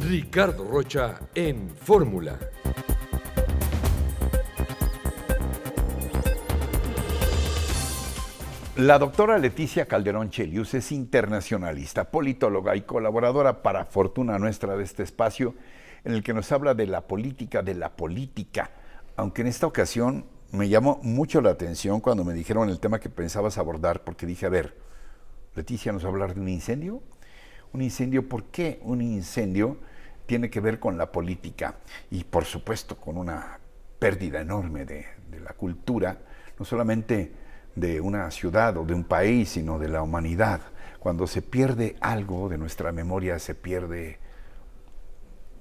Ricardo Rocha en Fórmula. La doctora Leticia Calderón Chelius es internacionalista, politóloga y colaboradora para fortuna nuestra de este espacio en el que nos habla de la política, aunque en esta ocasión me llamó mucho la atención cuando me dijeron el tema que pensabas abordar, porque dije, a ver, Leticia nos va a hablar de un incendio. Un incendio, ¿por qué un incendio tiene que ver con la política? Y por supuesto con una pérdida enorme de la cultura, no solamente de una ciudad o de un país, sino de la humanidad. Cuando se pierde algo de nuestra memoria, se pierde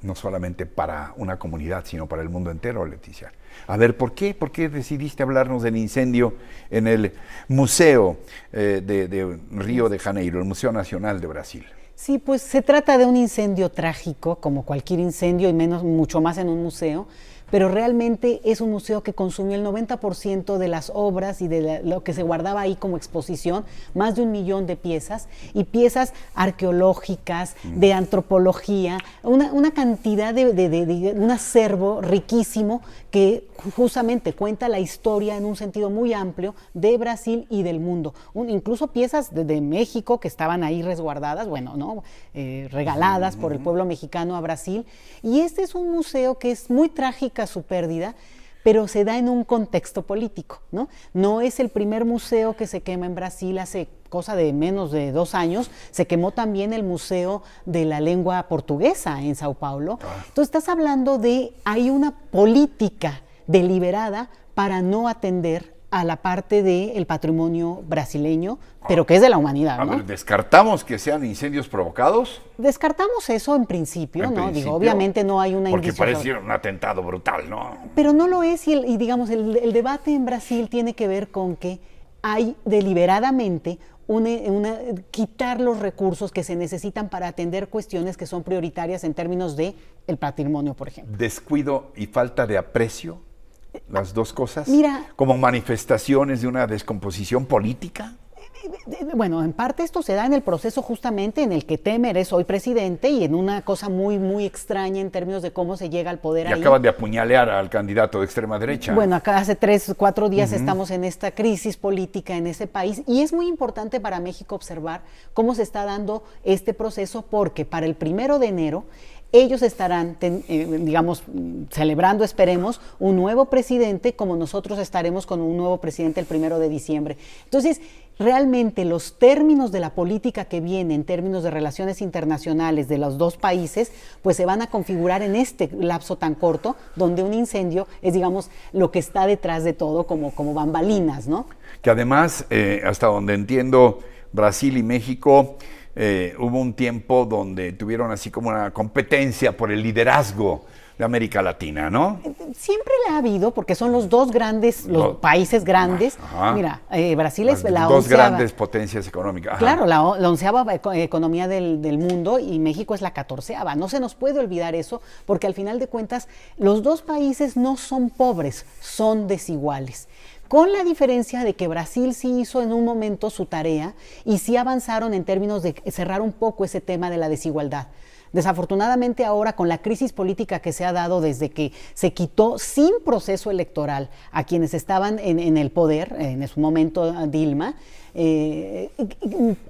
no solamente para una comunidad, sino para el mundo entero, Leticia. A ver, ¿por qué decidiste hablarnos del incendio en el Museo de Río de Janeiro, el Museo Nacional de Brasil? Sí, pues se trata de un incendio trágico, como cualquier incendio, y mucho más en un museo, pero realmente es un museo que consumió el 90% de las obras y de lo que se guardaba ahí como exposición, más de 1 millón de piezas, y piezas arqueológicas, de antropología, una cantidad de un acervo riquísimo que justamente cuenta la historia en un sentido muy amplio de Brasil y del mundo. Incluso piezas de México que estaban ahí resguardadas, regaladas por el pueblo mexicano a Brasil. Y este es un museo que es muy trágica su pérdida, pero se da en un contexto político, ¿no? No es el primer museo que se quema en Brasil. Hace cosa de menos de 2 años se quemó también el Museo de la Lengua Portuguesa en Sao Paulo. Entonces estás hablando de, hay una política deliberada para no atender a la parte del patrimonio brasileño, pero que es de la humanidad, ¿no? A ver, ¿descartamos que sean incendios provocados? Descartamos eso en principio, ¿no? Digo, obviamente no hay una indicio. Porque parece un atentado brutal, ¿no? Pero no lo es, y digamos, el debate en Brasil tiene que ver con que hay deliberadamente quitar los recursos que se necesitan para atender cuestiones que son prioritarias en términos de el patrimonio, por ejemplo. ¿Descuido y falta de aprecio? ¿Las dos cosas? Mira, ¿como manifestaciones de una descomposición política? Bueno, en parte esto se da en el proceso justamente en el que Temer es hoy presidente, y en una cosa muy, muy extraña en términos de cómo se llega al poder ahí. Y acaban de apuñalear al candidato de extrema derecha. Bueno, acá hace 3 o 4 días estamos en esta crisis política en ese país, y es muy importante para México observar cómo se está dando este proceso, porque para el 1 de enero ellos estarán, celebrando, esperemos, un nuevo presidente, como nosotros estaremos con un nuevo presidente el 1 de diciembre. Entonces, realmente los términos de la política que viene, en términos de relaciones internacionales de los dos países, pues se van a configurar en este lapso tan corto, donde un incendio es, digamos, lo que está detrás de todo, como bambalinas, ¿no? Que además, hasta donde entiendo, Brasil y México, hubo un tiempo donde tuvieron así como una competencia por el liderazgo de América Latina, ¿no? Siempre la ha habido, porque son los dos grandes, los países grandes. Ajá. Mira, Brasil es la 11ª. Dos grandes potencias económicas. Ajá. Claro, la 11ª economía del mundo, y México es la 14ª. No se nos puede olvidar eso, porque al final de cuentas los dos países no son pobres, son desiguales. Con la diferencia de que Brasil sí hizo en un momento su tarea y sí avanzaron en términos de cerrar un poco ese tema de la desigualdad. Desafortunadamente ahora, con la crisis política que se ha dado desde que se quitó sin proceso electoral a quienes estaban en el poder, en su momento Dilma,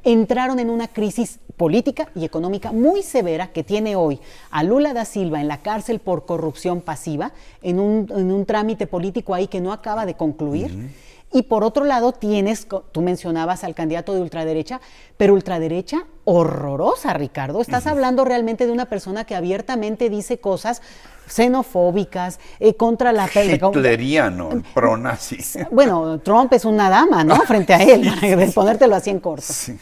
entraron en una crisis política y económica muy severa, que tiene hoy a Lula da Silva en la cárcel por corrupción pasiva, en un trámite político ahí que no acaba de concluir. Y por otro lado tú mencionabas al candidato de ultraderecha, pero ultraderecha horrorosa, Ricardo. Estás hablando realmente de una persona que abiertamente dice cosas xenofóbicas, contra la... Hitleriano, pronazi. Bueno, Trump es una dama, ¿no? Frente a él, ponértelo así en corto. Sí.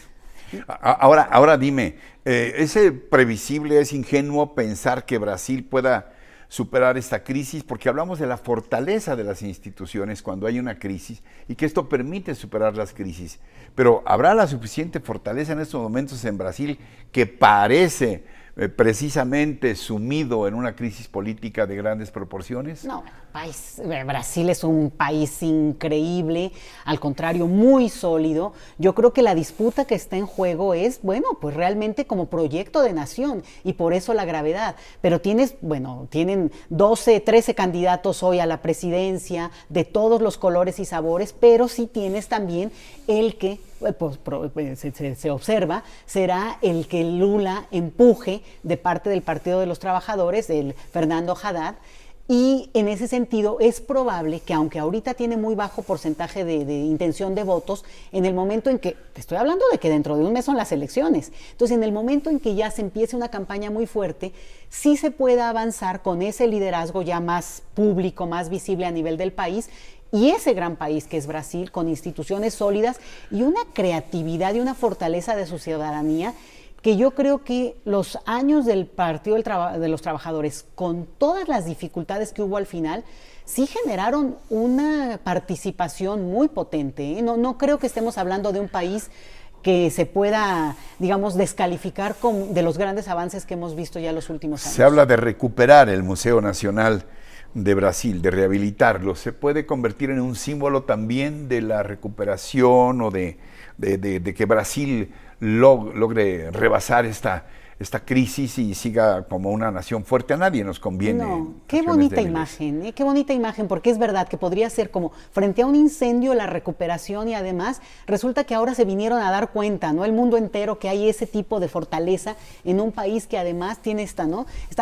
Ahora dime, ¿es previsible, es ingenuo pensar que Brasil pueda superar esta crisis? Porque hablamos de la fortaleza de las instituciones cuando hay una crisis y que esto permite superar las crisis. Pero ¿habrá la suficiente fortaleza en estos momentos en Brasil, que parece precisamente sumido en una crisis política de grandes proporciones? No. Brasil es un país increíble, al contrario, muy sólido. Yo creo que la disputa que está en juego es, bueno, pues realmente como proyecto de nación, y por eso la gravedad. Pero tienen 12, 13 candidatos hoy a la presidencia, de todos los colores y sabores, pero sí tienes también el que se observa, será el que Lula empuje de parte del Partido de los Trabajadores, el Fernando Haddad. Y en ese sentido es probable que, aunque ahorita tiene muy bajo porcentaje de intención de votos, en el momento en que, te estoy hablando de que dentro de un mes son las elecciones, entonces en el momento en que ya se empiece una campaña muy fuerte, sí se pueda avanzar con ese liderazgo ya más público, más visible a nivel del país, y ese gran país que es Brasil, con instituciones sólidas y una creatividad y una fortaleza de su ciudadanía, que yo creo que los años del Partido de los Trabajadores, con todas las dificultades que hubo al final, sí generaron una participación muy potente, ¿eh? No creo que estemos hablando de un país que se pueda, digamos, descalificar de los grandes avances que hemos visto ya en los últimos años. Se habla de recuperar el Museo Nacional de Brasil, de rehabilitarlo. ¿Se puede convertir en un símbolo también de la recuperación o de que Brasil logre rebasar esta crisis y siga como una nación fuerte? A nadie nos conviene. No, qué bonita imagen, qué bonita imagen, porque es verdad que podría ser como frente a un incendio la recuperación, y además resulta que ahora se vinieron a dar cuenta, ¿no? El mundo entero, que hay ese tipo de fortaleza en un país que además tiene esta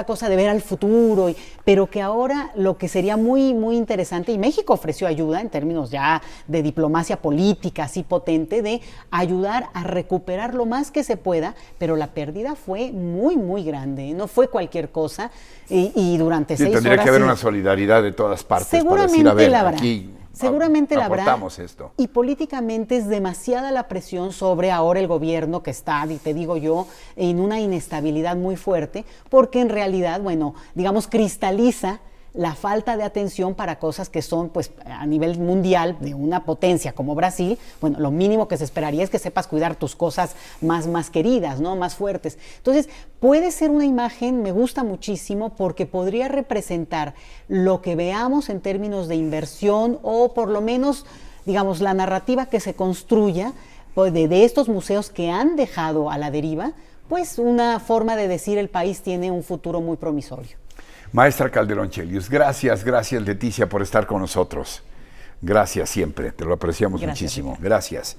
cosa de ver al futuro, pero que ahora lo que sería muy, muy interesante, y México ofreció ayuda en términos ya de diplomacia política así potente, de ayudar a recuperar lo más que se pueda, pero la pérdida fue muy, muy grande, no fue cualquier cosa, y durante 6 horas... Tendría que haber una solidaridad de todas partes. Seguramente para decir, a ver, la habrá. Aquí Seguramente la habrá. Esto. Y políticamente es demasiada la presión sobre ahora el gobierno, que está, y te digo yo, en una inestabilidad muy fuerte, porque en realidad, bueno, digamos, cristaliza la falta de atención para cosas que son, pues, a nivel mundial, de una potencia como Brasil. Bueno, lo mínimo que se esperaría es que sepas cuidar tus cosas más queridas, ¿no? Más fuertes. Entonces, puede ser una imagen, me gusta muchísimo, porque podría representar lo que veamos en términos de inversión, o por lo menos, digamos, la narrativa que se construya pues, de estos museos que han dejado a la deriva, pues una forma de decir el país tiene un futuro muy promisorio. Maestra Calderón Chelius, gracias Leticia por estar con nosotros. Gracias siempre, te lo apreciamos muchísimo. Ricardo. Gracias.